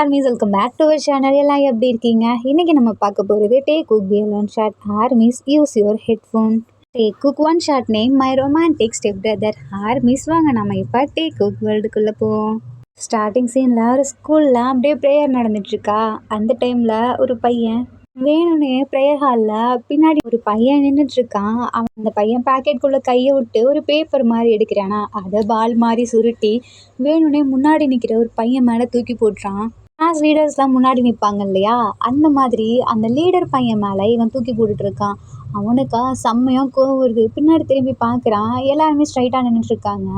Armies welcome back to our channel. எல்லாம் எப்படி இருக்கீங்க? இன்னைக்கு நம்ம பார்க்க போகிறது Taekook B one shot armies use your headphone. Taekook one shot name my romantic step brother armies. வாங்க நம்ம இப்போ டேக் குக் வேர்ல்டுக்குள்ளே போவோம். ஸ்டார்டிங் சீனில் ஒரு ஸ்கூலில் அப்படியே ப்ரேயர் நடந்துட்டுருக்கா. அந்த டைமில் ஒரு பையன் வேணும்னே ப்ரேயர் ஹாலில் பின்னாடி ஒரு பையன் நின்றுட்டுருக்கான். அவன் அந்த பையன் பேக்கெட்குள்ளே கையை விட்டு ஒரு பேப்பர் மாதிரி எடுக்கிறானா, அதை பால் மாதிரி சுருட்டி வேணும்னே முன்னாடி நிற்கிற ஒரு பையன் மேலே தூக்கி போட்டுறான். கிளாஸ் லீடர்ஸ்லாம் முன்னாடி நிற்பாங்க இல்லையா, அந்த மாதிரி அந்த லீடர் பையன் மேலே இவன் தூக்கி போட்டுட்டு இருக்கான். அவனுக்கா செம்மையாக கோவம் வருது. பின்னாடி திரும்பி பார்க்குறான். எல்லாருமே ஸ்ட்ரைட்டாக நின்றுட்டுருக்காங்க.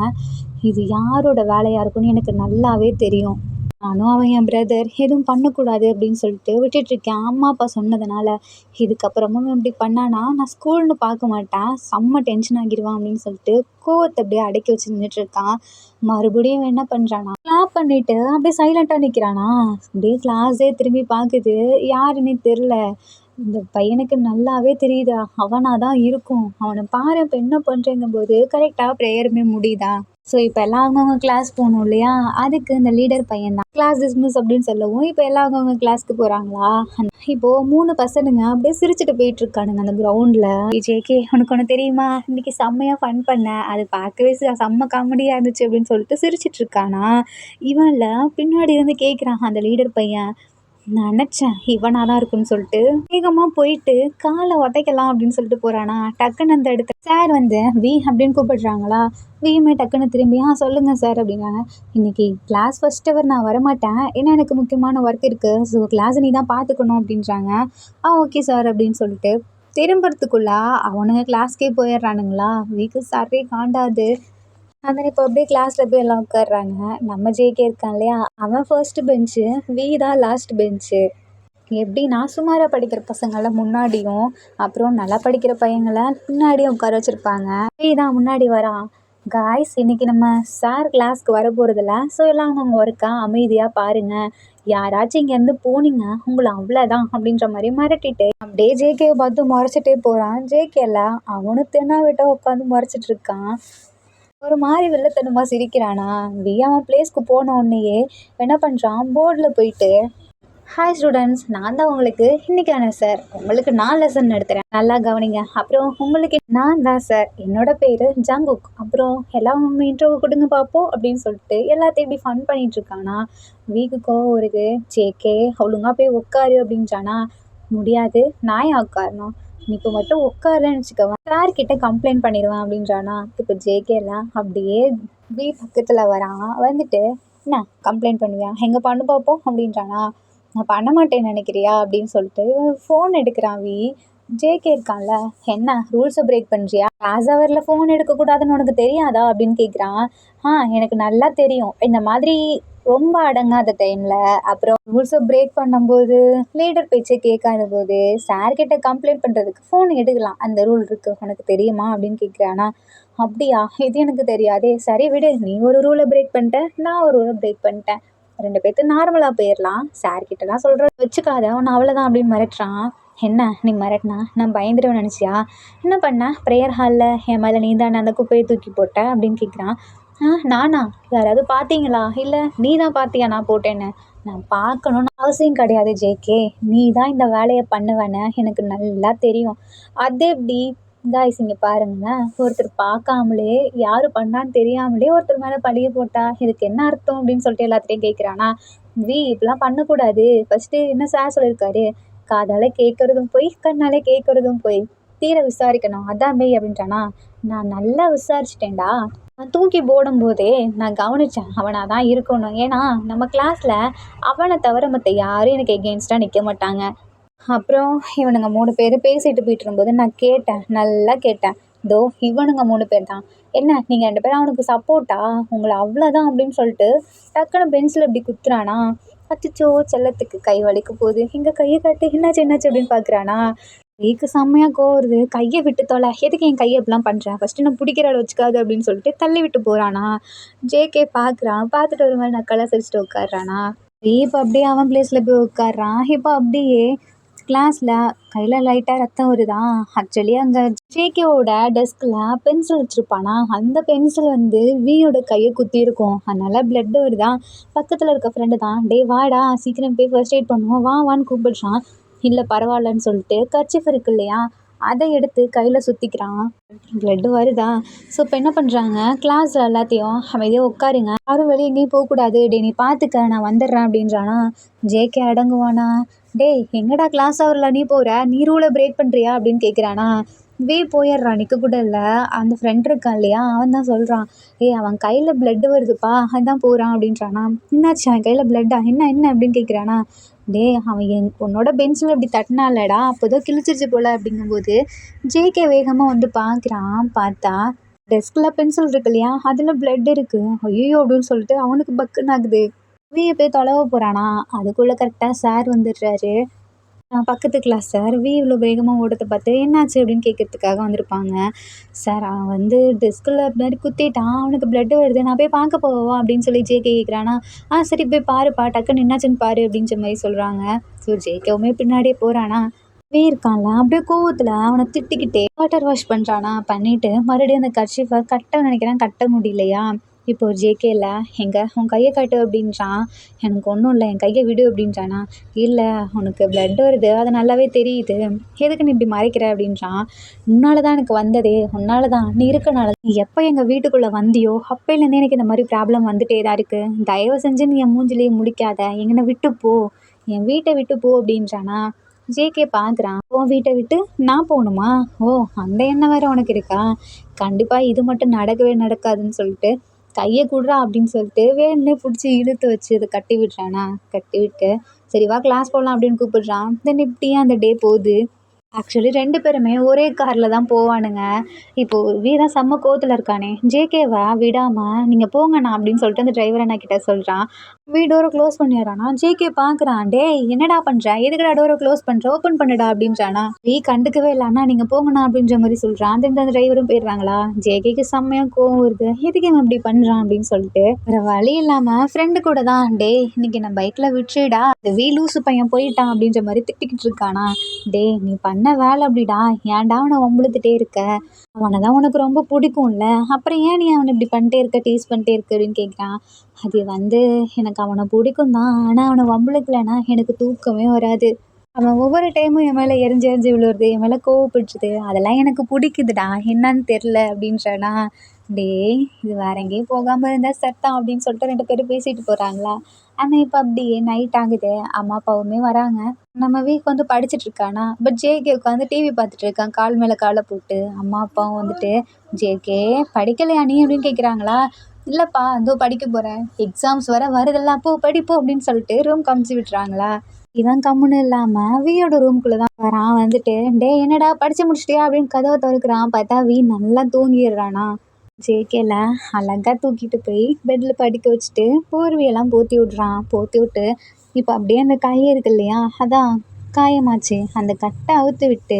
இது யாரோட வேலையாக இருக்குன்னு எனக்கு நல்லாவே தெரியும். நானும் அவன் என் பிரதர் எதுவும் பண்ணக்கூடாது அப்படின்னு சொல்லிட்டு விட்டுட்ருக்கேன். அம்மா அப்பா சொன்னதுனால இதுக்கப்புறமும் இப்படி பண்ணானா நான் ஸ்கூல்னு பார்க்க மாட்டேன், செம்ம டென்ஷன் ஆகிடுவான் அப்படின்னு சொல்லிட்டு கோவத்தை அப்படியே அடக்கி வச்சு நின்றுட்டுருக்கான். மறுபடியும் என்ன பண்ணுறானா, கிளாப் பண்ணிட்டு அப்படியே சைலண்ட்டாக நிற்கிறானா. அப்படியே கிளாஸே திரும்பி பார்க்குது, யாருன்னே தெரில. இந்த பையனுக்கு நல்லாவே தெரியுதா அவனாக தான் இருக்கும். அவனை பாரு இப்போ என்ன பண்ணுறேங்கும் போது கரெக்டாக ப்ரேயருமே முடியுதா. ஸோ இப்போ எல்லாம் அவங்கவுங்க கிளாஸ் போகணும் இல்லையா, அதுக்கு இந்த லீடர் பையன் தான் கிளாஸ் டிஸ்மிஸ் அப்படின்னு சொல்லவும் இப்போ எல்லாம் அவங்கவுங்க கிளாஸ்க்கு போகிறாங்களா. இப்போது 3 பசனுங்க அப்படியே சிரிச்சுட்டு போயிட்டுருக்கானுங்க அந்த கிரவுண்டில். ஜேகே உனக்கு ஒன்று தெரியுமா, இன்றைக்கி செம்மையாக ஃபன் பண்ணேன், அது பார்க்கவே செம்ம காமெடியாக இருந்துச்சு அப்படின்னு சொல்லிட்டு சிரிச்சிட்டு இருக்கானா. இவன்ல பின்னாடி இருந்து கேட்குறான் அந்த லீடர் பையன். நினச்சேன் இவனாக தான் இருக்குன்னு சொல்லிட்டு வேகமாக போயிட்டு காலை உதைக்கலாம் அப்படின்னு சொல்லிட்டு போகிறானா. டக்குன்னு அந்த இடத்துல சார் வந்து வி அப்படின்னு கூப்பிடுறாங்களா. வியுமே டக்குன்னு திரும்பி சொல்லுங்கள் சார் அப்படின்னாங்க. இன்றைக்கி கிளாஸ் ஃபர்ஸ்ட் அவர் நான் வரமாட்டேன், ஏன்னா எனக்கு முக்கியமான ஒர்க் இருக்குது, ஸோ கிளாஸை நீ தான் பார்த்துக்கணும் அப்படின்றாங்க. ஓகே சார் அப்படின்னு சொல்லிட்டு திரும்புறதுக்குள்ள அவனுங்க கிளாஸ்க்கே போயிடுறானுங்களா. வீக்கு சாரே காண்டாது. அதனால் இப்போ அப்படியே கிளாஸில் போய் எல்லாம் உட்காடுறாங்க. நம்ம ஜேகே இருக்கான் இல்லையா, அவன் ஃபர்ஸ்ட் பெஞ்சு, வி தான் லாஸ்ட் பெஞ்சு. எப்படின்னா சுமாராக படிக்கிற பசங்களை முன்னாடியும் அப்புறம் நல்லா படிக்கிற பையங்களை பின்னாடியும் உட்கார வச்சுருப்பாங்க. வி தான் முன்னாடி வரான். காய்ஸ் இன்றைக்கி நம்ம சார் கிளாஸ்க்கு வர போகிறதில்ல, ஸோ எல்லாம் அவங்க ஒர்க்கா அமைதியாக பாருங்கள், யாராச்சும் இங்கேருந்து போனீங்க உங்களை அவ்வளோதான் அப்படின்ற மாதிரி மிரட்டிட்டு அப்படியே ஜேகேவை பார்த்து முறைச்சிட்டே போகிறான். ஜேகேல அவனும் தென்னாவிட்ட உட்காந்து முறைச்சிட்டு இருக்கான். ஒரு மாதிரி வெள்ளத்தனமாக சிரிக்கிறானா. அவன் பிளேஸ்க்கு போன உடனேயே என்ன பண்ணுறான், போர்டில் போயிட்டு ஹாய் ஸ்டூடெண்ட்ஸ், நான் தான் உங்களுக்கு இன்றைக்கான சார், உங்களுக்கு நான் லெசன் எடுத்துகிறேன், நல்லா கவனிங்க. அப்புறம் உங்களுக்கு நான் தான் சார், என்னோட பேர் ஜங்குக், அப்புறம் எல்லாம் உங்கள் இன்ட்ரோவை கொடுங்க பார்ப்போம் அப்படின்னு சொல்லிட்டு எல்லாத்தையும் இப்படி ஃபன் பண்ணிகிட்ருக்கானா. வீக்கு கோவம் வருது. ஜேகே ஒழுங்கா போய் உட்காரு அப்படின்றானா. முடியாது, நான் ஏன் உட்காரணும், நீ இப்போ மட்டும் உட்காருன்னு வச்சுக்கவேன், சார்கிட்ட கம்ப்ளைண்ட் பண்ணிடுவேன் அப்படின்றானா. இப்போ ஜேகேலாம் அப்படியே வி பக்கத்தில் வரான். வந்துட்டு என்ன கம்ப்ளைண்ட் பண்ணுவியா, எங்கே பண்ணு பார்ப்போம் அப்படின்றானா. நான் பண்ண மாட்டேன்னு நினைக்கிறியா அப்படின்னு சொல்லிட்டு ஃபோன் எடுக்கிறான். வி ஜேகே இருக்கான்ல, என்ன ரூல்ஸை பிரேக் பண்ணுறியா, கிளாஸ் ஹவரில் ஃபோன் எடுக்கக்கூடாதுன்னு உனக்கு தெரியாதா அப்படின்னு கேட்குறான். எனக்கு நல்லா தெரியும், இந்த மாதிரி ரொம்ப அடங்காத டைமில் அப்புறம் ரூல்ஸை பிரேக் பண்ணும்போது லீடர் பேச்சை கேட்காத போது சார்கிட்ட கம்ப்ளைண்ட் பண்ணுறதுக்கு ஃபோன் எடுக்கலாம், அந்த ரூல் இருக்குது உனக்கு தெரியுமா அப்படின்னு கேட்குறானா. அப்படியா, இது எனக்கு தெரியாதே, சரி விடு, நீ ஒரு ரூலை பிரேக் பண்ணிட்ட, நான் ஒரு ரூலை பிரேக் பண்ணிட்டேன், 2 பேர்த்து நார்மலாக போயிடலாம், சார்கிட்டலாம் சொல்கிற வச்சுக்காத, அவனை அவ்வளோதான் அப்படின்னு மிரட்டுறான். என்ன நீ மிரட்டினா நான் பயந்துடுவேன் நினச்சியா, என்ன பண்ண ப்ரேயர் ஹாலில் என் மேலே நீ தானே அந்த குப்பையை தூக்கி போட்ட அப்படின்னு கேட்குறான். நானா, யாராவது பார்த்தீங்களா, இல்லை நீ தான் பார்த்தியா நான் போட்டேன்னு, நான் பார்க்கணுன்னு அவசியம் கிடையாது ஜேகே, நீ தான் இந்த வேலையை பண்ணுவேன்னு எனக்கு நல்லா தெரியும். அது எப்படி காய்ஸ் இங்கே பாருங்களேன், ஒருத்தர் பார்க்காமலே யார் பண்ணான்னு தெரியாமலே ஒருத்தர் மேலே பழிய போட்டா இதுக்கு என்ன அர்த்தம் அப்படின்னு சொல்லிட்டு எல்லாத்தையும் கேட்குறானா. வி இப்படிலாம் பண்ணக்கூடாது, ஃபஸ்ட்டு என்ன சார் சொல்லியிருக்காரு, காதால் கேட்குறதும் போய் கண்ணாலே கேட்குறதும் போய், தீர விசாரிக்கணும் அதான் மெய் அப்படின்றானா. நான் நல்லா விசாரிச்சிட்டேன்டா, நான் தூக்கி போடும்போதே நான் கவனித்தேன் அவனாக தான் இருக்கணும், ஏன்னா நம்ம கிளாஸில் அவனை தவிர மற்ற யாரும் எனக்கு எகெயின்ஸ்டாக நிற்க மாட்டாங்க. அப்புறம் இவனுங்க 3 பேர் பேசிட்டு போயிட்டு இருக்கும்போது நான் கேட்டேன், நல்லா கேட்டேன், இதோ இவனுங்க 3 பேர் தான், என்ன நீங்கள் 2 பேரும் அவனுக்கு சப்போர்ட்டா, உங்களை அவ்வளோதான் அப்படின்னு சொல்லிட்டு டக்குன்னு பென்சில் இப்படி குத்துறானா. அச்சோ செல்லத்துக்கு கை வலிக்க போகுது, இங்கே கையை காட்டு, என்னாச்சு என்னாச்சு அப்படின்னு பார்க்குறானா. கைக்கு செம்மையாக கோருது, கையை விட்டு தொலை, எதுக்கு என் கையை இப்படிலாம் பண்ணுறேன், ஃபஸ்ட்டு நான் பிடிக்கிற அளவு வச்சுக்காது அப்படின்னு சொல்லிட்டு தள்ளி விட்டு போகிறானா. ஜேகே பார்க்குறான், பார்த்துட்டு ஒரு மாதிரி நக்கலாக சிரிச்சுட்டு உட்காடுறானா. இப்போ அப்படியே அவன் பிளேஸில் போய் உட்காடுறான். இப்போ அப்படியே கிளாஸில் கையில் லைட்டாக ரத்தம் வருதான். ஆக்சுவலி அங்கே ஜேகேவோட டெஸ்கில் பென்சில் வச்சுருப்பானா, அந்த பென்சில் வந்து வியோட கையை குத்திருக்கும். அதனால் பிளட் வருதான். பக்கத்தில் இருக்க ஃப்ரெண்டு தான், டே வாடா சீக்கிரம் போய் ஃபர்ஸ்ட் எய்ட் பண்ணுவோம் வா வான்னு கூப்பிடுறான். இல்லை பரவாயில்லன்னு சொல்லிட்டு கர்ச்சீஃப் இருக்கு இல்லையா, அதை எடுத்து கையில் சுற்றிக்கிறான். பிளட்டு வருதா. ஸோ இப்போ என்ன பண்ணுறாங்க, கிளாஸில் எல்லாத்தையும் அமைதியாக உட்காருங்க, யாரும் வெளியே எங்கேயும் போகக்கூடாது, டே நீ பார்த்துக்க நான் வந்துடுறேன் அப்படின்றானா. ஜேகே அடங்குவானா, டேய் எங்கடா கிளாஸ் ஹவரில் நீ போகிற, நீ ரூலை பிரேக் பண்ணுறியா அப்படின்னு கேட்குறானா. போயிடுறான், நிற்க கூட இல்லை. அந்த ஃப்ரெண்ட் இருக்கான் இல்லையா, அவன் தான் சொல்கிறான், அவன் கையில் பிளட்டு வருதுப்பா அதான் போகிறான் அப்படின்றானா. என்னாச்சு அவன் கையில் பிளட்டா, என்ன என்ன அப்படின்னு கேட்குறானா. அவன் உன்னோட பென்சில் இப்படி தட்டினாலடா, அப்போதான் கிழிச்சிருச்சு போல் அப்படிங்கும்போது ஜேகே வேகமாக வந்து பார்க்குறான். பார்த்தா டெஸ்கில் பென்சில் இருக்கு இல்லையா, அதில் பிளட் இருக்குது. ஐயோ அப்படின்னு சொல்லிட்டு அவனுக்கு பக்குன்னு ஆகுது. போய் தொலைவ போகிறானா. அதுக்குள்ளே கரெக்டாக சார் வந்துடுறாரு. பக்கத்து கிளாஸ் சார் இவ்வளோ வேகமாக ஓடுறத பார்த்து என்னாச்சு அப்படின்னு கேட்கறதுக்காக வந்திருப்பாங்க. சார் அவன் வந்து டெஸ்கில் மாதிரி குத்திட்டான், அவனுக்கு பிளட்டு வருது, நான் போய் பார்க்க போவா அப்படின்னு சொல்லி ஜேகே கேட்குறானா. சரி போய் பாருப்பா, டக்குன்னு என்னாச்சுன்னு பாரு அப்படின்ற மாதிரி சொல்கிறாங்க. ஸோ ஜேகேவுமே பின்னாடியே போகிறானா. இருக்கான்ல அப்படியே கோவத்தில் அவனை திட்டிக்கிட்டே வாட்டர் வாஷ் பண்ணுறானா. பண்ணிவிட்டு மறுபடியும் அந்த கர்ச்சீஃபை கட்ட நினைக்கிறான், கட்ட முடியலையா. இப்போ ஜேகேல எங்க உன் கையை காட்டு அப்படின்றான். எனக்கு ஒன்றும் இல்லை, என் கையை விடு அப்படின்றானா. இல்லை உனக்கு பிளட் வருது, அது நல்லாவே தெரியுது, எதுக்கு நீ இப்படி மறைக்கிற அப்படின்றான். உன்னால தான் எனக்கு வந்ததே, உன்னால தான், நீ இருக்கனால. நீ எப்போ எங்கள் வீட்டுக்குள்ளே வந்தியோ அப்போலேருந்தே எனக்கு இந்த மாதிரி ப்ராப்ளம் வந்துட்டே தான் இருக்குது. தயவு செஞ்சு நீ என் மூஞ்சிலேயே முடிக்காத, எங்கனை விட்டு போ, என் வீட்டை விட்டு போ அப்படின்றானா. ஜேகே பார்க்குறான், உன் வீட்டை விட்டு நான் போகணுமா, அந்த எண்ணம் வேறு உனக்கு இருக்கா, கண்டிப்பாக இது மட்டும் நடக்கவே நடக்காதுன்னு சொல்லிட்டு கையை குடுறா அப்படின்னு சொல்லிட்டு வேணுன்னே பிடிச்சி இழுத்து வச்சு அதை கட்டி விட்றானா. கட்டி விட்டு சரி வா கிளாஸ் போகலாம் அப்படின்னு கூப்பிடுறான். தென் இப்படியே அந்த டே போகுது. ஆக்சுவலி 2 பேருமே ஒரே காரில் தான் போவானுங்க. இப்போது தான் செம்ம கோவத்தில் இருக்கானே, ஜேகேவை விடாமல் நீங்கள் போங்கண்ணா அப்படின்னு சொல்லிட்டு அந்த டிரைவர் அண்ணா கிட்ட சொல்கிறான். டோரை க்ளோஸ் பண்ணிடுறானா. ஜேகே பார்க்குறான், டேய் என்னடா பண்ணுற, எதுக்குடா டோரை க்ளோஸ் பண்ணுற, ஓப்பன் பண்ணுடா அப்படின்றானா. கண்டுக்கவே இல்லை அண்ணா நீங்கள் போங்கண்ணா அப்படின்ற மாதிரி சொல்கிறான். அந்த டிரைவரும் போயிடுறாங்களா. ஜேகேக்கு செம்மையாக கோவம் வருது, எதுக்கு இவன் இப்படி பண்ணுறான் அப்படின்னு சொல்லிட்டு வேறு வழி இல்லாமல் ஃப்ரெண்டு கூட தான், டேய் இன்னைக்கு நான் பைக்கில் விட்டுடா, இந்த லூசு பையன் போயிட்டான் அப்படின்ற மாதிரி திட்டிக்கிட்டு இருக்கானா. நீ பண்ண வேலை அப்படிடா, ஏன்டா அவனை வம்பிழுத்துட்டே இருக்க, அவனை தான் உனக்கு ரொம்ப பிடிக்கும்ல, அப்புறம் ஏன் நீ அவனை இப்படி பண்ணிட்டே இருக்க, டீஸ் பண்ணிட்டே இருக்க அப்படின்னு கேட்குறான். அது வந்து எனக்கு அவனை பிடிக்கும் தான், ஆனால் அவனை வம்பிழுக்கலைன்னா எனக்கு தூக்கமே வராது. அவன் ஒவ்வொரு டைமும் என் மேலே எரிஞ்சு எரிஞ்சு விழுவுறது, என் மேலே கோவப்படுறது, அதெல்லாம் எனக்கு பிடிக்குதுடா, என்னன்னு தெரில அப்படின்றானா. இது வேற எங்கேயும் போகாமல் இருந்தால் சட்டம் அப்படின்னு சொல்லிட்டு 2 பேரும் பேசிட்டு போகிறாங்களா. ஆனால் இப்போ அப்படியே நைட் ஆகுது, அம்மா அப்பாவுமே வராங்க. நம்ம வந்து படிச்சுட்டு இருக்கானா. பட் ஜேகே உட்காந்து டிவி பார்த்துட்டு இருக்கான், கால் மேலே காலை போட்டு. அம்மா அப்பாவும் வந்துட்டு, ஜேகே படிக்கலையா நீ அப்படின்னு கேட்குறாங்களா. இல்லைப்பா இதோ படிக்க போகிறேன், எக்ஸாம்ஸ் வர வருதல்ல, அப்போ படிப்போம் அப்படின்னு சொல்லிட்டு ரூம் காமிச்சு விட்டுறாங்களா. இவன் கம்முன்னு இல்லாமல் வியோட ரூம்குள்ளே தான் வரான். வந்துட்டு என்னடா படித்து முடிச்சிட்டியா அப்படின்னு கதவை திறக்கிறான். பார்த்தா நல்லா தூங்கிடுறானா. ஜேகேல அழகாக தூக்கிட்டு போய் பெட்டில் படிக்க வச்சுட்டு போர்வையெல்லாம் போற்றி விட்றான். போற்றி விட்டு இப்போ அப்படியே அந்த கை இருக்கு இல்லையா, அதான் காயமாச்சு, அந்த கட்டை அவுத்து விட்டு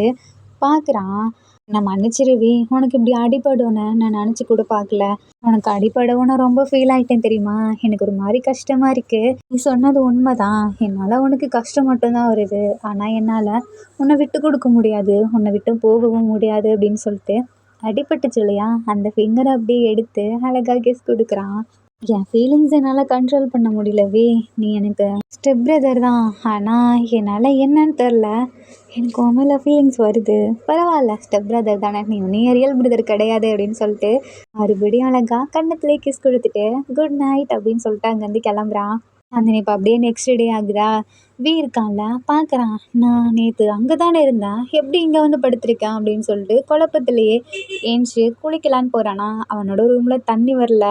பார்க்குறான். நான் மன்னிச்சிருவி, உனக்கு இப்படி அடிபடுன்னு நான் நினச்சி கூட பார்க்கல, உனக்கு அடிபடவுன்னு ரொம்ப ஃபீல் ஆகிட்டேன் தெரியுமா, எனக்கு ஒரு மாதிரி கஷ்டமாக இருக்குது, நீ சொன்னது உண்மைதான், என்னால் உனக்கு கஷ்டம் மட்டும்தான் வருது, ஆனால் என்னால் உன்னை விட்டு கொடுக்க முடியாது, உன்னை விட்டு போகவும் முடியாது அப்படின்னு சொல்லிட்டு அடிபட்டுச்சு இல்லையா, அந்த ஃபிங்கரை அப்படியே எடுத்து அழகாக கிஸ் கொடுக்குறான். என் ஃபீலிங்ஸ் என்னால் கண்ட்ரோல் பண்ண முடியலவே, நீ எனக்கு ஸ்டெப் பிரதர் தான், ஆனால் என்னால் என்னன்னு தெரில, எனக்கு உன் மேலே ஃபீலிங்ஸ் வருது, பரவாயில்ல ஸ்டெப் பிரதர் தானே, நீ ஒன்றும் ரியல் பிரதர் கிடையாது அப்படின்னு சொல்லிட்டு மறுபடியும் அழகாக கண்ணத்துலேயே கிஸ் கொடுத்துட்டு குட் நைட் அப்படின்னு சொல்லிட்டு அங்கேருந்து கிளம்புறான். அந்த இப்போ அப்படியே நெக்ஸ்ட் டே ஆகுதா. இருக்கான்ல பார்க்குறான், நான் நேற்று அங்கே தானே இருந்தேன், எப்படி இங்கே வந்து படுத்திருக்கேன் அப்படின்னு சொல்லிட்டு குழப்பத்திலேயே ஏஞ்சி குளிக்கலான்னு போகிறானா. அவனோட ரூமில் தண்ணி வரல.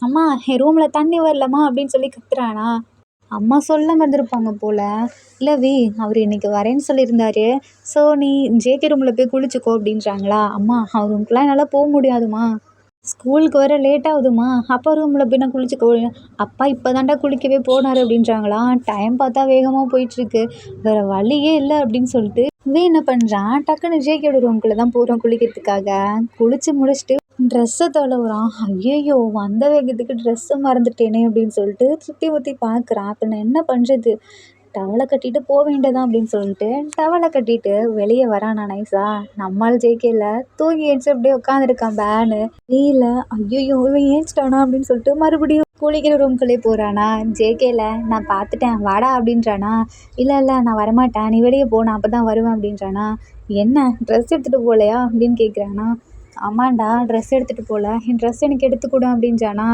அம்மா என் ரூமில் தண்ணி வரலம்மா அப்படின்னு சொல்லி கத்துறானா. அம்மா சொல்ல மறந்துருப்பாங்க போல். இல்லை அவர் இன்றைக்கி வரேன்னு சொல்லியிருந்தாரு, ஸோ நீ ஜேகே ரூமில் போய் குளிச்சுக்கோ அப்படின்றாங்களா. அம்மா அவர் ரூமுக்குலாம் என்னால் போக முடியாதுமா, ஸ்கூலுக்கு வர லேட் ஆகுதுமா, அப்பா ரூமில் போய் நான் குளிச்சுக்கோ, அப்பா இப்போ தாண்டா குளிக்கவே போனார் அப்படின்றாங்களா. டைம் பார்த்தா வேகமாக போயிட்டுருக்கு, வேறு வழியே இல்லை அப்படின்னு சொல்லிட்டு என்ன பண்ணுறான், டக்குன்னு ஜேகேயோட ரூம்குள்ளே தான் போகிறோம் குளிக்கிறதுக்காக. குளித்து முடிச்சுட்டு ட்ரெஸ்ஸை தொலைவுறான். ஐயோ வந்த வேகத்துக்கு ட்ரெஸ்ஸை மறந்துட்டேனே அப்படின்னு சொல்லிட்டு சுற்றி ஊற்றி பார்க்குறான். அப்போ நான் என்ன பண்ணுறது, டவலை கட்டிட்டு போக வேண்டியதான் அப்படின்னு சொல்லிட்டு டவலை கட்டிட்டு வெளியே வரானா நைஸா. நம்மால் ஜேகேல தூங்கி ஏஞ்சி அப்படியே உட்காந்துருக்கான் பேனு வெயில. ஐயோ இவன் ஏஞ்சிட்டானா அப்படின்னு சொல்லிட்டு மறுபடியும் குளிக்கிற ரூம்குள்ளே போகிறானா. ஜேகேல நான் பார்த்துட்டேன் வாடா அப்படின்றானா. இல்லை இல்லை நான் வரமாட்டேன், நீ வெளியே போ, நான் அப்போ தான் வருவேன் அப்படின்றானா. என்ன ட்ரெஸ் எடுத்துகிட்டு போகலையா அப்படின்னு கேட்குறானா. ஆமாண்டா ட்ரெஸ் எடுத்துகிட்டு போகல, என் ட்ரெஸ் எனக்கு எடுத்து கொடு அப்படின்றானா.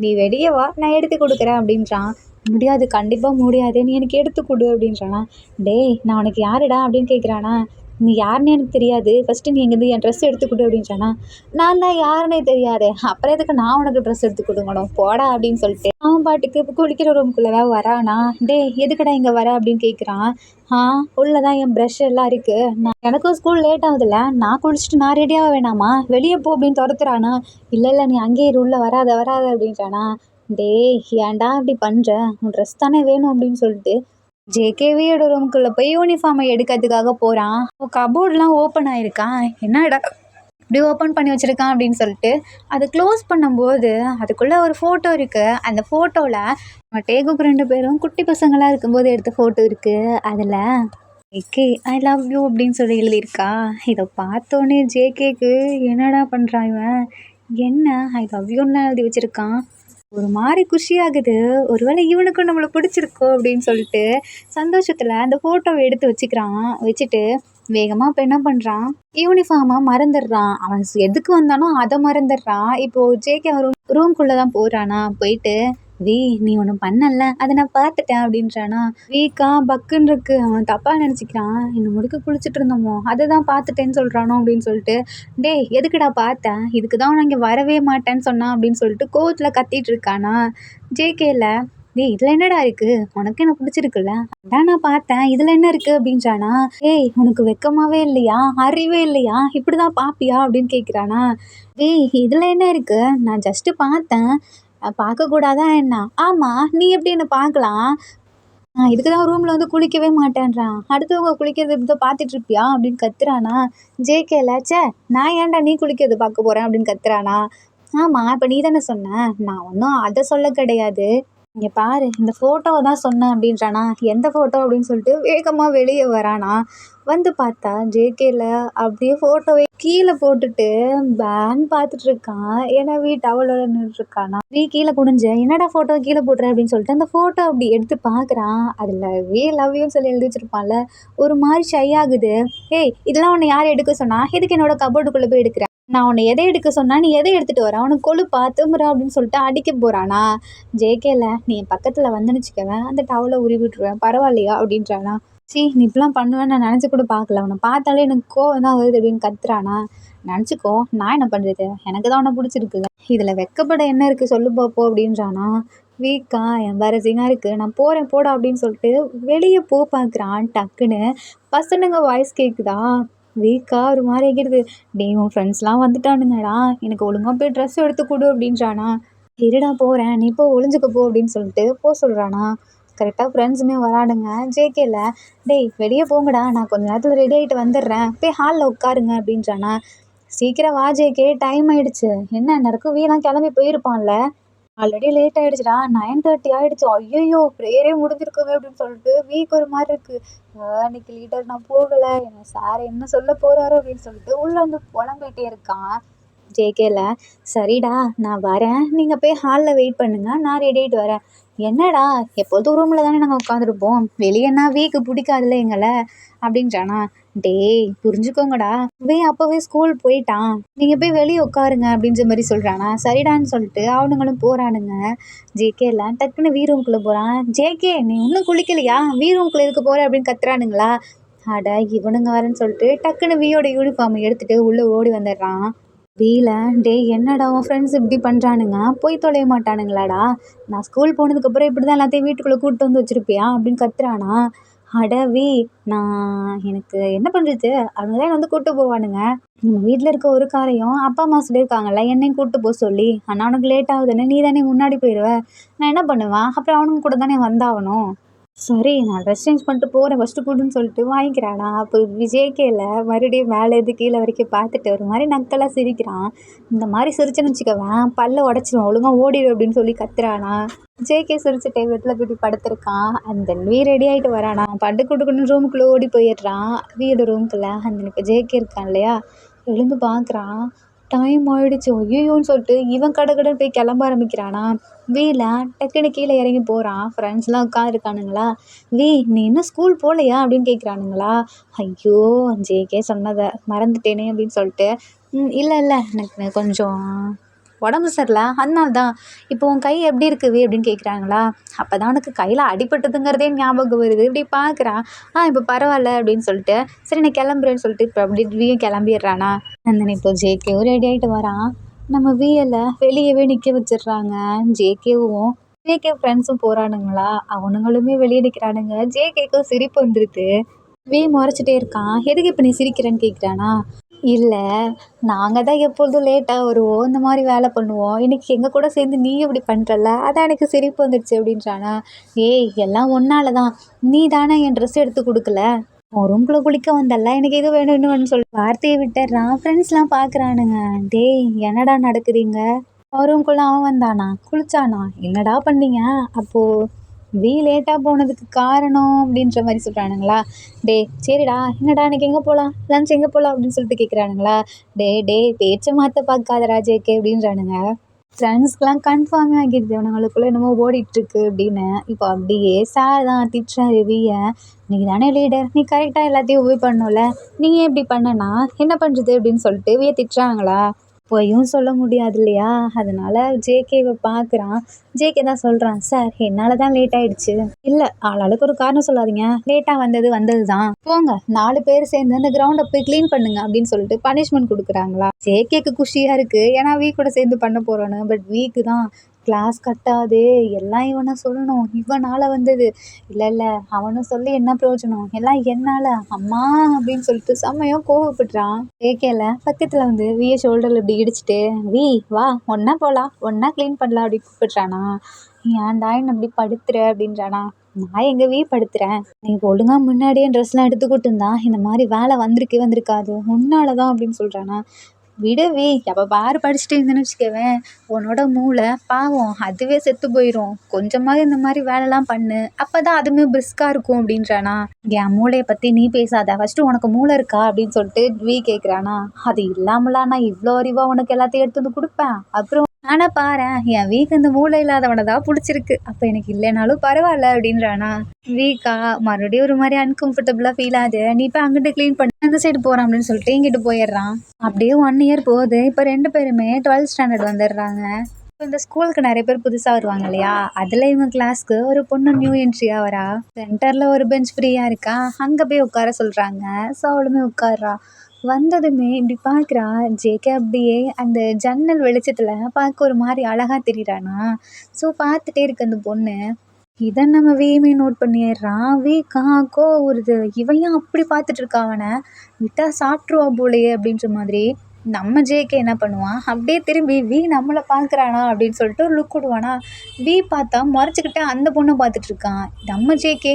நீ வெளியே வா நான் எடுத்து கொடுக்குறேன் அப்படின்றான். முடியாது கண்டிப்பாக முடியாது, நீ எனக்கு எடுத்து கொடு அப்படின்றானா. டேய் நான் உனக்கு யாருடா அப்படின்னு கேட்குறானா. நீ யாருன்னு எனக்கு தெரியாது, ஃபஸ்ட்டு நீ எங்கேருந்து என் ட்ரெஸ் எடுத்து கொடு அப்படின்றானா. நான் தான் யாருன்னே தெரியாது, அப்புறம் எதுக்கு நான் உனக்கு ட்ரெஸ் எடுத்து கொடுக்கணும் போடா அப்படின்னு சொல்லிட்டு அவன் பாட்டுக்கு இப்போ குளிக்கிற ரூம்குள்ளே தான் வரானா. டேய் எதுக்குடா இங்கே வர அப்படின்னு கேட்குறான். ஆ உள்ளே தான் என் ப்ரஷ் எல்லாம் இருக்குது, எனக்கும் ஸ்கூல் லேட் ஆகுதுல்ல, நான் குளிச்சுட்டு நான் ரெடியாக வேணாமா, வெளியே போ அப்படின்னு துரத்துறானா. இல்லை இல்லை நீ அங்கேயே இரு, உள்ளே வராத வராத அப்படின்றானா. டேய் ஏன்டா அப்படி பண்ணுற, உன் ட்ரெஸ் தானே வேணும் அப்படின்னு சொல்லிட்டு ஜேகேவியோட ரூம்குள்ளே போய் யூனிஃபார்மை எடுக்கிறதுக்காக போகிறான். கபோர்ட்லாம் ஓப்பன் ஆயிருக்கான். என்னடா இப்படி ஓப்பன் பண்ணி வச்சுருக்கான் அப்படின்னு சொல்லிட்டு அதை க்ளோஸ் பண்ணும்போது அதுக்குள்ளே ஒரு ஃபோட்டோ இருக்குது. அந்த ஃபோட்டோவில் நம்ம டேகுக்கு 2 பேரும் குட்டி பசங்களாக இருக்கும்போது எடுத்த ஃபோட்டோ இருக்குது. அதில் ஜேகே ஐ லவ் யூ அப்படின்னு சொல்லி எழுதியிருக்கா. இதை பார்த்தோன்னே ஜேகேக்கு என்னடா பண்ணுறான் இவன், என்ன ஐ லவ் யூன்னு எழுதி வச்சுருக்கான். ஒரு மாதிரி குஷியாகுது, ஒருவேளை இவனுக்கும் நம்மளை பிடிச்சிருக்கோ அப்படின்னு சொல்லிட்டு சந்தோஷத்தில் அந்த ஃபோட்டோவை எடுத்து வச்சுக்கிறான். வச்சுட்டு வேகமாக இப்போ என்ன பண்ணுறான், யூனிஃபார்மாக மறந்துடுறான். அவன் எதுக்கு வந்தானோ அதை மறந்துடுறான். இப்போது ஜேகே அவன் ரூம்குள்ளே தான் போகிறானா. போயிட்டு வி நீ ஒன்று பண்ணல அதை நான் பார்த்துட்டேன் அப்படின்றானா. வீக்கா பக்குன்னு இருக்கு, அவன் தப்பாக நினச்சிக்கிறான். இன்னும் முடுக்க குளிச்சுட்டு இருந்தோமோ அதை தான் பார்த்துட்டேன்னு சொல்கிறானோ அப்படின்னு சொல்லிட்டு. டேய் எதுக்குடா பார்த்தேன், இதுக்கு தான் நான் இங்கே வரவே மாட்டேன்னு சொன்னான் அப்படின்னு சொல்லிட்டு கோவத்தில் கத்திட்டு இருக்கானா. ஜேகேல டேய் இதில் என்னடா இருக்குது, உனக்கு என்ன பிடிச்சிருக்குல்ல அதான் நான் பார்த்தேன், இதில் என்ன இருக்குது அப்படின்றானா. ஏய் உனக்கு வெக்கமாவே இல்லையா, அறிவே இல்லையா, இப்படி தான் பார்ப்பியா அப்படின்னு கேட்குறானா. டேய் இதில் என்ன இருக்குது, நான் ஜஸ்ட்டு பார்த்தேன், பார்க்கக்கூடாதா என்ன, ஆமாம் நீ எப்படி என்ன பார்க்கலாம், இதுக்கு தான் ரூமில் வந்து குளிக்கவே மாட்டேன்றான், அடுத்தவங்க குளிக்கிறது இப்படி தான் பார்த்துட்டு இருப்பியா அப்படின்னு கத்துறானா. ஜேகேல சே நான் ஏன்டா நீ குளிக்கிறது பார்க்க போகிறேன் அப்படின்னு கத்துறானா. ஆமாம் இப்போ நீ தானே சொன்ன, நான் ஒன்றும் அதை சொல்ல கிடையாது, இங்கே பாரு இந்த ஃபோட்டோவை தான் சொன்னேன் அப்படின்றானா. எந்த ஃபோட்டோ அப்படின்னு சொல்லிட்டு வேகமாக வெளியே வரானா. வந்து பார்த்தா ஜேகேல அப்படியே ஃபோட்டோவை கீழே போட்டுட்டு பேன் பார்த்துட்டு இருக்கான். ஏன்னா டவலோட நின்றுருக்கானா. கீழே குனிஞ்ச என்னடா ஃபோட்டோ கீழே போட்டுற அப்படின்னு சொல்லிட்டு அந்த ஃபோட்டோ அப்படி எடுத்து பார்க்குறான். அதில் லவ் யூன்னு சொல்லி எழுதி வச்சிருப்பான்ல, ஒரு மாதிரி ஷை ஆகுது. ஏய் இதெல்லாம் உன்னை யார் எடுக்க சொன்னா, எதுக்கு என்னோட கபோர்டுக்குள்ளே போய் எடுக்கிறேன், நான் உன்னை எதை எடுக்க சொன்னா நீ எதை எடுத்துகிட்டு வர, அவனுக்கு கொழுப்பா திரும்புற அப்படின்னு சொல்லிட்டு அடிக்க போகிறானா. ஜேகேல நீ என் பக்கத்தில் வந்து நினச்சிக்கவேன், அந்த டவலை உருவி விட்டுருவேன் பரவாயில்லையா அப்படின்றானா. நீ இப்படிலாம் பண்ணுவேன்னு நான் நினச்சி கூட பார்க்கல, அவனை பார்த்தாலே எனக்கு கோவம் தான் வருது அப்படின்னு கத்துறானா. நினச்சிக்கோ நான் என்ன பண்ணுறது, எனக்கு தான் அவனை பிடிச்சிருக்குல்ல, இதில் வெக்கப்பட என்ன இருக்குது சொல்லு பார்ப்போம் அப்படின்றானா. வீக்கா எம்பாரசிங்காக இருக்குது, நான் போகிறேன் போடா அப்படின்னு சொல்லிட்டு வெளியே பார்க்குறான். டக்குன்னு பசனுங்க வாய்ஸ் கேட்குதா. வீக்கா ஒரு மாதிரி ஆகிடுது. டேய் உன் ஃப்ரெண்ட்ஸ்லாம் வந்துட்டானுங்கடா, எனக்கு ஒழுங்காக போய் ட்ரெஸ் எடுத்து கொடு அப்படின்றானா. இருடா போகிறேன், நீ போ ஒளிஞ்சுக்க போ அப்படின்னு சொல்லிட்டு சொல்கிறானா. கரெக்டாக ஃப்ரெண்ட்ஸுமே வரானுங்க. ஜேகேல டேய் வெளியே போங்கடா, நான் கொஞ்ச நேரத்தில் ரெடி ஆகிட்டு வந்துடுறேன், போய் ஹாலில் உட்காருங்க அப்படின்றானா. சீக்கிரம் வா ஜேகே, டைம் ஆகிடுச்சு, என்ன நடக்கும், வீலாம் கிளம்பி போயிருப்பான்ல, ஆல்ரெடி லேட் ஆகிடுச்சுடா, 9:30 ஆகிடுச்சு, ஐயோ ப்ரேயரே முடிஞ்சிருக்குங்க அப்படின்னு சொல்லிட்டு வீக் ஒரு மாதிரி இருக்குது. இன்னைக்கு லீடர் நான் போகலை, என்ன சார் என்ன சொல்ல போகிறாரோ அப்படின்னு சொல்லிட்டு உள்ளே வந்து புலம்பிகிட்டே இருக்கான். ஜேகேல சரிடா நான் வரேன், நீங்கள் போய் ஹாலில் வெயிட் பண்ணுங்கள், நான் ரெடி ஆகிட்டு வரேன். என்னடா எப்போதும் ரூமில் தானே நாங்கள் உட்காந்துருப்போம், வெளியேன்னா வீக்கு பிடிக்காதுல்ல எங்களை அப்படின்றானா. டேய் புரிஞ்சுக்கோங்கடா, அப்போவே ஸ்கூல் போயிட்டான், நீங்கள் போய் வெளியே உட்காருங்க அப்படின்ற மாதிரி சொல்கிறானா. சரிடான்னு சொல்லிட்டு அவனுங்களும் போகிறானுங்க. ஜேகேல டக்குன்னு ரூம்குள்ளே போகிறான். ஜேகே நீ இன்னும் குளிக்கலையா, ரூம்குள்ளே இருக்க போகிற அப்படின்னு கத்துறானுங்களா. அட இவனுங்க வரேன்னு சொல்லிட்டு டக்குன்னு வியோட யூனிஃபார்மை எடுத்துகிட்டு உள்ளே ஓடி வந்துடுறான். வீல டேய் என்னடா உன் ஃப்ரெண்ட்ஸ் இப்படி பண்ணுறானுங்க, போய் தொலைய மாட்டானுங்களாடா, நான் ஸ்கூல் போனதுக்கப்புறம் இப்படி தான் எல்லாத்தையும் வீட்டுக்குள்ளே கூப்பிட்டு வந்து வச்சுருப்பியா அப்படின்னு கத்துறானா. அடவி நான் எனக்கு என்ன பண்ணுறது, அவங்க தான் வந்து கூப்பிட்டு போவானுங்க, நம்ம வீட்டில் இருக்க ஒரு காரையும் அப்பா அம்மா சொல்லியிருக்காங்கல்ல என்னையும் கூப்பிட்டு போக சொல்லி, ஆனால் அவனுக்கு லேட் ஆகுதுன்னு நீ தானே முன்னாடி போயிடுவ, நான் என்ன பண்ணுவேன், அப்புறம் அவனுங்க கூட தானே வந்தாகணும், சரி நான் ட்ரெஸ் சேஞ்ச் பண்ணிட்டு போகிறேன் ஃபஸ்ட்டு குடுன்னு சொல்லிட்டு வாங்கிக்கிறானா. அப்போ விஜய்கேல மறுபடியும் மேலேருந்து கீழே வரைக்கும் பார்த்துட்டு ஒரு மாதிரி நக்கலாக சிரிக்கிறான். இந்த மாதிரி சிரிச்சேன்னு வச்சுக்கவேன் பல்ல உடச்சிருவான், ஒழுங்கா ஓடிடு அப்படின்னு சொல்லி கத்துறானா. ஜேகே சிரிச்சுட்டே வீட்டில் போய்ட்டு படுத்திருக்கான். அந்த வீ ரெடி ஆகிட்டு வரானா. பட்டு கொடுக்கணும் ரூமுக்குள்ளே ஓடி போயிடுறான். வீடு ரூமுக்குள்ளே அந்த இப்போ ஜேகே இருக்கான் இல்லையா, எழுந்து பார்க்குறான். டைம் ஆயிடுச்சு ஐயோன்னு சொல்லிட்டு இவன் கடகடன்னு போய் கிளம்ப ஆரம்பிக்கிறானா. வீல டக்குன்னு கீழே இறங்கி போகிறான். ஃப்ரெண்ட்ஸ்லாம் உட்காந்துருக்கானுங்களா. வீ நீ இன்னும் ஸ்கூல் போகலையா அப்படின்னு கேட்குறானுங்களா. ஐயோ ஜேகே சொன்னதை மறந்துட்டேனே அப்படின்னு சொல்லிட்டு இல்லை இல்லை எனக்கு கொஞ்சம் உடம்பு சரியில்லை அதனால தான். இப்போ உன் கை எப்படி இருக்குது அப்படின்னு கேட்குறாங்களா. அப்போ தான் அவனுக்கு கையில் அடிபட்டதுங்கிறதே ஞாபகம் வருது. இப்படி பார்க்குறான். இப்போ பரவாயில்ல அப்படின்னு சொல்லிட்டு சரி நான் கிளம்புறேன்னு சொல்லிட்டு இப்போ அப்படி வீயும் கிளம்பிடுறானா. அந்த இப்போ ஜேகேவும் ரெடி ஆகிட்டு வரான். நம்ம வியலை வெளியவே நிற்க வச்சிடுறாங்க. ஜேகேவும் ஜேகே ஃப்ரெண்ட்ஸும் போகிறானுங்களா. அவனுங்களுமே வெளியே நிற்கிறானுங்க. ஜேகேக்கும் சிரிப்பு வந்துடுது. வி முறைச்சிட்டே இருக்கான். எதுக்கு இப்போ நீ சிரிக்கிறேன்னு கேட்குறானா. இல்லை நாங்கள் தான் எப்பொழுதும் லேட்டாக வருவோம், இந்த மாதிரி வேலை பண்ணுவோம், இன்றைக்கி எங்கள் கூட சேர்ந்து நீ இப்படி பண்ணுறல்ல அதான் எனக்கு சிரிப்பு வந்துடுச்சு அப்படின்றானா. ஏய் எல்லாம் ஒன்றால தான், நீ தானே என் ட்ரெஸ் எடுத்து கொடுக்கல, உன் ரூம்குள்ளே குளிக்க வந்தல்ல, எனக்கு இது வேணும் இன்னும் வேணும்னு சொல்லி வார்த்தையை விட்டுறான். ஃப்ரெண்ட்ஸ்லாம் பார்க்குறானுங்க. டேய் என்னடா நடக்குறீங்க, ரூம்குள்ளே அவன் வந்தானா குளிச்சானா என்னடா பண்ணீங்க, அப்போது வீ லேட்டாக போனதுக்கு காரணம் அப்படின்ற மாதிரி சொல்கிறானுங்களா. டே சரிடா என்னடா இன்னைக்கு எங்கே போகலாம், லஞ்ச் எங்கே போகலாம் அப்படின்னு சொல்லிட்டு கேட்குறானுங்களா. டே பேச்சை மாற்ற பார்க்காதடா ஜேகே அப்படின்றானுங்க. ஃப்ரெண்ட்ஸ்க்கெலாம் கன்ஃபார்மே ஆகிடுது அவனுங்களுக்குள்ளே என்னமோ ஓடிட்டுருக்கு அப்படின்னு. இப்போ அப்படியே சார் தான் திட்டுறாரு வியை. நீ தானே லீடர், நீ கரெக்டாக எல்லாத்தையும் ஒபே பண்ணல, நீ ஏன் இப்படி பண்ணனா என்ன பண்ணுறது அப்படின்னு சொல்லிட்டு வியை திட்டுறாங்களா. பொய்யும் சொல்ல முடியாது இல்லையா, அதனால ஜேகேவை பார்க்குறான். ஜேகே தான் சொல்கிறான். சார் என்னால் தான் லேட் ஆகிடுச்சு. இல்லை ஆளாளுக்கு ஒரு காரணம் சொல்லாதீங்க, லேட்டாக வந்தது தான், போங்க 4 பேர் சேர்ந்து அந்த கிரவுண்டை போய் க்ளீன் பண்ணுங்க அப்படின்னு சொல்லிட்டு பனிஷ்மெண்ட் கொடுக்குறாங்களா. ஜேகேக்கு குஷியாக இருக்குது, ஏன்னா வீக் கூட சேர்ந்து பண்ண போகிறோன்னு. பட் வீக்கு தான் கிளாஸ் கட்டாதே, எல்லாம் இவனை சொல்லணும், இவனால் வந்தது, இல்லை அவனும் சொல்லி என்ன பிரயோஜனம், எல்லாம் என்னால் அம்மா அப்படின்னு சொல்லிட்டு செம்மையாக கோவப்படுறான். கேட்கல பக்கத்தில் வந்து விய ஷோல்டரில் இப்படி இடிச்சிட்டு வி வா ஒன்றா போகலாம் ஒன்றா க்ளீன் பண்ணலாம் அப்படி கூப்பிடுறானா. ஏன்டா என்ன இப்படி படுத்துற அப்படின்றானா. நான் எங்கள் வீ படுத்துறேன், நீ ஒழுங்கா முன்னாடியே ட்ரெஸ்லாம் எடுத்து கொடுத்துருந்தா இந்த மாதிரி வேலை வந்திருக்காது உன்னால தான் அப்படின்னு சொல்கிறானா. விடவே எப்போ பாரு படிச்சுட்டு இருந்தேன்னு வச்சுக்கவேன், உன்னோட மூளை பாவம் அதுவே செத்து போயிடும், கொஞ்சமாவது இந்த மாதிரி வேலைலாம் பண்ணு, அப்போ தான் அதுவுமே பிரிஸ்காக இருக்கும் அப்படின்றானா. என் மூளையை பற்றி நீ பேசாத, ஃபஸ்ட்டு உனக்கு மூளை இருக்கா அப்படின்னு சொல்லிட்டு வி கேட்குறானா. அது இல்லாமலாம் நான் இவ்வளோ அறிவாக உனக்கு எல்லாத்தையும் எடுத்து வந்து கொடுப்பேன், அப்புறம் ஆனால் பாரேன் என் வீக்கு இந்த மூளை இல்லாதவனை தான் பிடிச்சிருக்கு, அப்போ எனக்கு இல்லைனாலும் பரவாயில்ல அப்படின்றானா. வீக்கா மறுபடியும் ஒரு மாதிரி அன்கம்ஃபர்டபுளாக ஃபீல் ஆகுது. நீ இப்போ அங்கிட்டு க்ளீன் பண்ணி அந்த சைடு போகிறான் அப்படின்னு சொல்லிட்டு இங்கிட்டு போயிடுறான். அப்படியே 1 இயர் போகுது. இப்போ 2 பேருமே 12th ஸ்டாண்டர்ட் வந்துடுறாங்க. இப்போ இந்த ஸ்கூலுக்கு நிறைய பேர் புதுசாக வருவாங்க இல்லையா, அதில் இவங்க கிளாஸ்க்கு ஒரு பொண்ணு நியூ என்ட்ரியாக வரா. சென்டரில் ஒரு பெஞ்ச் ஃப்ரீயாக இருக்கா, அங்கே போய் உட்கார சொல்கிறாங்க. ஸோ அவளுமே உட்கார்றா. வந்ததுமே இப்படி பார்க்குறா. ஜேகே அப்படியே அந்த ஜன்னல் வெளிச்சத்தில் பார்க்க ஒரு மாதிரி அழகாக தெரியுறானா. ஸோ பார்த்துட்டே இருக்கு அந்த பொண்ணு. இதை நம்ம வீமே நோட் பண்ணிடுறான். வீக்கா கோவம் வருது, இவன் ஏன் அப்படி பார்த்துட்டு இருக்கா, அவனை விட்டா சாப்பிட்ருவா போலையே அப்படின்ற மாதிரி. நம்ம ஜேகே என்ன பண்ணுவான், அப்படியே திரும்பி வி நம்மளை பார்க்குறானா அப்படின்னு சொல்லிட்டு ஒரு லுக் விடுவானா. வி பார்த்தா முறைச்சிக்கிட்டே அந்த பொண்ணை பார்த்துட்ருக்கான். நம்ம ஜேகே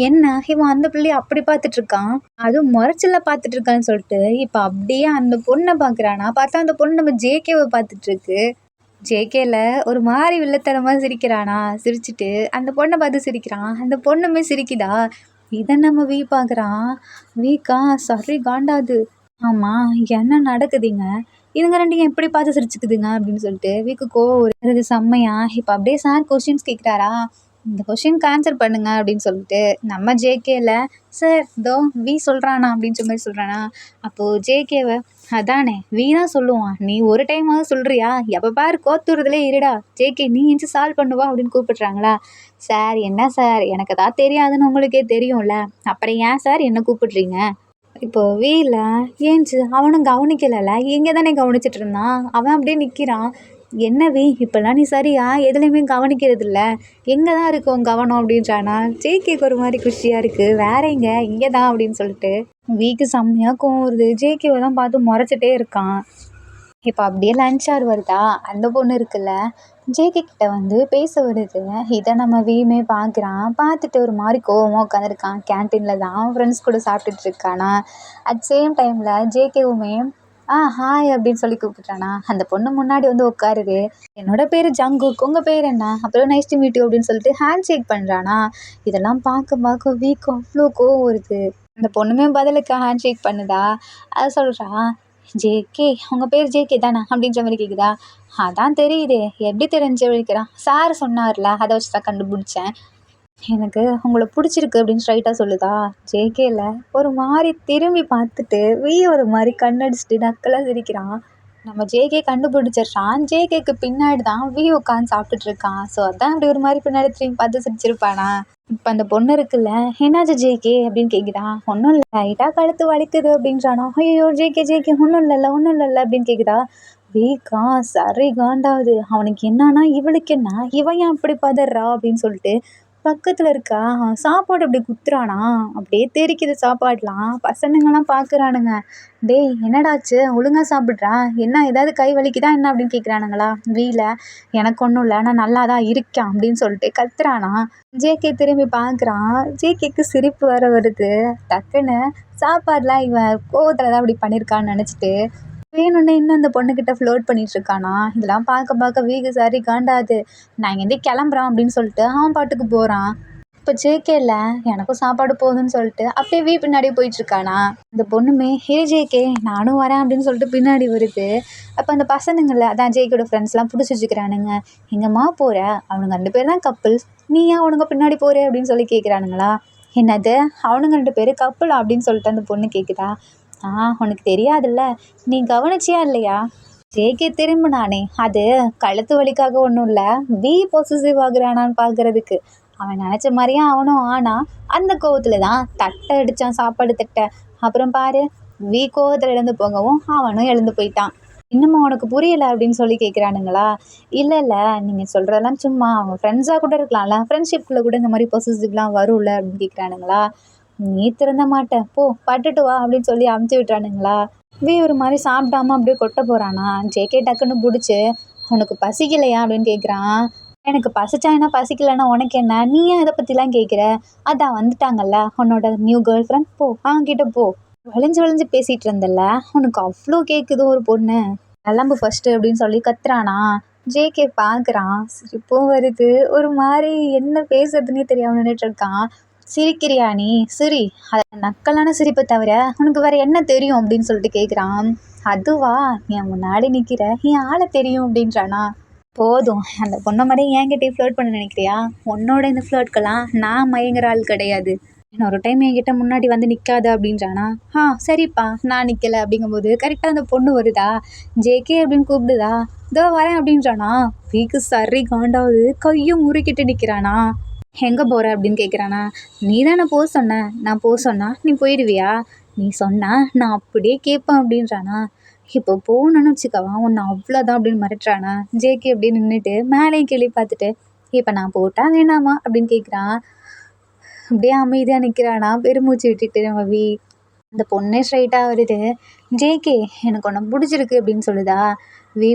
என்ன இவன் அந்த பிள்ளையை அப்படி பார்த்துட்ருக்கான், அதுவும் முறைச்சல பார்த்துட்ருக்கான்னு சொல்லிட்டு இப்போ அப்படியே அந்த பொண்ணை பார்க்குறானா. பார்த்தா அந்த பொண்ணு நம்ம ஜேகேவை பார்த்துட்ருக்கு. ஜேகேல ஒரு மாதிரி வில்லத்தனமாக சிரிக்கிறானா. சிரிச்சுட்டு அந்த பொண்ணை பார்த்து சிரிக்கிறான். அந்த பொண்ணுமே சிரிக்குதா. இதை நம்ம வீ பார்க்குறான். வீக்கா சரி காண்டாது, ஆமாம் என்ன நடக்குதுங்க, இதுங்க ரெண்டையும் எப்படி பார்த்து சிரிச்சுக்குதுங்க அப்படின்னு சொல்லிட்டு வீக்கு கோவம் வருது செம்மையா. இப்போ அப்படியே சார் கொஷின்ஸ் கேட்குறாரா. இந்த கொஷினுக்கு ஆன்சர் பண்ணுங்க அப்படின்னு சொல்லிட்டு நம்ம ஜேகேல சார் தோ வி சொல்கிறானா அப்படின்ற மாதிரி சொல்கிறானா. அப்போது ஜேகேவை அதானே வீ தான் சொல்லுவான், நீ ஒரு டைமாவது சொல்கிறியா, எப்போ பாரு கோத்துறதுலே இருடா, ஜேகே நீ எஞ்சி சால்வ் பண்ணுவா அப்படின்னு கூப்பிடுறாங்களா. சார் என்ன சார் எனக்கு தான் தெரியாதுன்னு உங்களுக்கே தெரியும்ல, அப்புறம் ஏன் சார் என்ன கூப்பிடுறீங்க. இப்போ வீல ஏஞ்சி அவனும் கவனிக்கலைல்ல, எங்கே தானே கவனிச்சிட்டு இருந்தான், அவன் அப்படியே நிற்கிறான். என்ன வி இப்போல்லாம் நீ சரியா எதுலேயுமே கவனிக்கிறது இல்லை, எங்கே தான் இருக்கு உன் கவனம் அப்படின்றானா. ஜேகேக்கு ஒரு மாதிரி குஷியாக இருக்குது. வேற எங்க இங்கே தான் அப்படின்னு சொல்லிட்டு வீக்கு செம்மையாக கோவம் வருது. ஜேகேவை தான் பார்த்து முறைச்சிட்டே இருக்கான். இப்போ அப்படியே லஞ்ச் ஹவர் வருதா, அந்த பொண்ணு இருக்குல்ல ஜேகே கிட்ட வந்து பேச வருது. இதை நம்ம வீமே பார்க்குறான். பார்த்துட்டு ஒரு மாதிரி கோவமாக உட்காந்துருக்கான். கேன்டீனில் தான் ஃப்ரெண்ட்ஸ் கூட சாப்பிட்டுட்டு இருக்கானா. அட் சேம் டைமில் ஜேகேவுமே ஹாய் அப்படின்னு சொல்லி கூப்பிட்றானா. அந்த பொண்ணு முன்னாடி வந்து உட்காருது. என்னோட பேர் ஜங்குக், உங்கள் பேர் என்ன, அப்புறம் நைஸ் டு மீட் யூ அப்படின்னு சொல்லிட்டு ஹேண்ட் ஷேக் பண்ணுறானா. இதெல்லாம் பார்க்க பார்க்க வீக்கு அவ்வளோ கோவம் வருது. அந்த பொண்ணுமே பதிலுக்கு ஹேண்ட் ஷேக் பண்ணுதா. அது சொல்கிறா, ஜேகே உங்கள் பேர் ஜேகே தானே அப்படின்ற மாதிரி கேட்குதா. அதான் தெரியுதே, எப்படி தெரிஞ்சு விழிக்கிறான், சார் சொன்னார்ல அதை வச்சு தான் கண்டுபிடிச்சேன். எனக்கு உங்களை பிடிச்சிருக்கு அப்படின்னு ஸ்ட்ரைட்டாக சொல்லுதா. ஜேகேல ஒரு மாதிரி திரும்பி பார்த்துட்டு ஒரு மாதிரி கண்ணடிச்சிட்டு நக்கலாக சிரிக்கிறான். நம்ம ஜேகே கண்டுபிடிச்சிடுறான். ஜேகேக்கு பின்னாடி தான் உட்காந்து சாப்பிட்டுட்டு இருக்கான். ஸோ அதான் அப்படி ஒரு மாதிரி பின்னாடி திரும்பி பார்த்து சிரிச்சிருப்பானா. இப்போ அந்த பொண்ணு இருக்குல்ல, என்னாச்சு ஜேகே அப்படின்னு கேட்குதா. ஒன்றும் இல்லை, லைட்டாக கழுத்து வலிக்குது அப்படின்றானா. ஐயோ ஜேகே ஜேகே ஒன்றும் இல்லைல்ல அப்படின்னு கேட்குதா. வீக்கா சரி காண்டாவது. அவனுக்கு என்னன்னா இவளுக்கு என்ன, இவன் ஏன் அப்படி பதறா அப்படின்னு சொல்லிட்டு பக்கத்தில் இருக்கா சாப்பாடு அப்படி குத்துறானா. அப்படியே தெரிக்குது சாப்பாடுலாம். பசனுங்கெல்லாம் பார்க்குறானுங்க. டேய் என்னடாச்சு, ஒழுங்கா சாப்பிட்றா, என்ன ஏதாவது கை வலிக்குதா என்ன அப்படின்னு கேட்குறானுங்களா. எனக்கு ஒன்றும் இல்லை, நான் நல்லா தான் இருக்கேன் அப்படின்னு சொல்லிட்டு கத்துறானா. ஜேகே திரும்பி பார்க்குறான். ஜேகேக்கு சிரிப்பு வர வருது. டக்குன்னு சாப்பாடுலாம் இவன் கோவத்தில் தான் அப்படி பண்ணியிருக்கான்னு நினச்சிட்டு வேணும்னே இன்னும் அந்த பொண்ணுக்கிட்ட ஃப்ளோட் பண்ணிட்டு இருக்கானா. இதெல்லாம் பார்க்க பார்க்க வீக்கு சரி காண்டாது. நான் இங்கேருந்து கிளம்புறான் அப்படின்னு சொல்லிட்டு அவன் பாட்டுக்கு போகிறான். இப்போ ஜேகேல எனக்கும் சாப்பாடு போகுதுன்னு சொல்லிட்டு அப்படியே பின்னாடி போயிட்டுருக்கானா. இந்த பொண்ணுமே ஜேகே நானும் வரேன் அப்படின்னு சொல்லிட்டு பின்னாடி வருது. அப்போ அந்த பசனுங்களை அதான் ஜேகேயோட ஃப்ரெண்ட்ஸ்லாம் பிடிச்சி வச்சுக்கிறானுங்க. எங்கம்மா போகிற, அவனுங்க 2 பேர் தான் கப்புள்ஸ், நீ ஏன் அவனுங்க பின்னாடி போகிற அப்படின்னு சொல்லி கேட்குறானுங்களா. என்னது அவனுங்க 2 பேர் கப்புளா அப்படின்னு சொல்லிட்டு அந்த பொண்ணு கேட்குதா. உனக்கு தெரியாதுல்ல, நீ கவனிச்சியா இல்லையா. ஜேகே திரும்பினானே, அது கழுத்து வலிக்காக ஒன்றும் இல்லை, பொசசிவ் ஆகுறானான்னு பார்க்கறதுக்கு. அவன் நினச்ச மாதிரியே அவனும் ஆனா அந்த கோவத்தில் தான் தட்டை அடித்தான், சாப்பாடு தட்டை. அப்புறம் பாரு, கோவத்தில் எழுந்து போகவும் அவனும் எழுந்து போயிட்டான். இன்னமும் உனக்கு புரியலை அப்படின்னு சொல்லி கேட்குறானுங்களா. இல்லை நீங்கள் சொல்கிறதெல்லாம் சும்மா, அவங்க ஃப்ரெண்ட்ஸாக கூட இருக்கலாம்ல, ஃப்ரெண்ட்ஷிப்பில் கூட இந்த மாதிரி பொசசிவ்லாம் வரும்ல அப்படின்னு கேட்குறானுங்களா. நீ திருந்த மாட்டேன் போ, பட்டுட்டு வா அப்படின்னு சொல்லி அமுச்சு விட்றானுங்களா. ஒரு மாதிரி சாப்பிடாம அப்படியே கொட்ட போகிறானா. ஜேகே டக்குன்னு பிடிச்சி, உனக்கு பசிக்கலையா அப்படின்னு கேட்குறான். எனக்கு பசிச்சா என்ன, பசிக்கலைன்னா உனக்கு என்ன, நீ ஏன் இதை பற்றிலாம் கேட்குற, அதான் வந்துட்டாங்கல்ல உன்னோட நியூ கேர்ள் ஃப்ரெண்ட், போ அவங்கிட்ட போ. வளைஞ்சு பேசிகிட்டு இருந்தல்ல, உனக்கு அவ்வளோ கேட்குது ஒரு பொண்ணு, கிளம்பு ஃபஸ்ட்டு அப்படின்னு சொல்லி கத்துறானா. ஜேகே பார்க்குறான். சிரிப்பும் வருது. ஒரு மாதிரி என்ன பேசுறதுன்னே தெரியாமல் நின்றுட்டு இருக்கான். சிரிக்கிறியா நீ, சிரி, அதை நக்கலான சிரிப்பை தவிர உனக்கு வேற என்ன தெரியும் அப்படின்னு சொல்லிட்டு கேட்குறான். அதுவா, என் முன்னாடி நிற்கிற என் ஆளை தெரியும் அப்படின்றானா. போதும், அந்த பொண்ணை மாதிரி என்கிட்டே ஃப்ளோட் பண்ண நினைக்கிறியா. உன்னோட இந்த ஃப்ளோட்கெல்லாம் நான் மயங்குற ஆள் கிடையாது. இன்னொரு டைம் என்கிட்ட முன்னாடி வந்து நிற்காத அப்படின்றானா. சரிப்பா நான் நிற்கலை அப்படிங்கும்போது கரெக்டாக அந்த பொண்ணு வருதா. ஜேகே அப்படின்னு கூப்பிடுதா. இதோ வரேன் அப்படின்றானா. வீக்கு சரி காண்டாவது. கையும் முறுக்கிட்டு நிற்கிறானா. எங்கே போகிற அப்படின்னு கேட்குறானா. நீ தானே போக சொன்ன, நான் போக சொன்னா நீ போயிடுவியா, நீ சொன்னா நான் அப்படியே கேட்பேன் அப்படின்றானா. இப்போ போகணுன்னு வச்சுக்கவா உன்னை அவ்வளோதான் அப்படின்னு மிரட்டுறானா. ஜேகே அப்படின்னு நின்றுட்டு மேலேயும் கீழே பார்த்துட்டு, இப்போ நான் போட்டா வேணாமா அப்படின்னு கேட்குறான். அப்படியே அமைதியாக நிற்கிறானா பெருமூச்சு விட்டுட்டு. நம்ம அந்த பொண்ணே ஸ்ட்ரைட்டாக வருது. ஜேகே எனக்கு உன்னை பிடிச்சிருக்கு அப்படின்னு சொல்லுதா.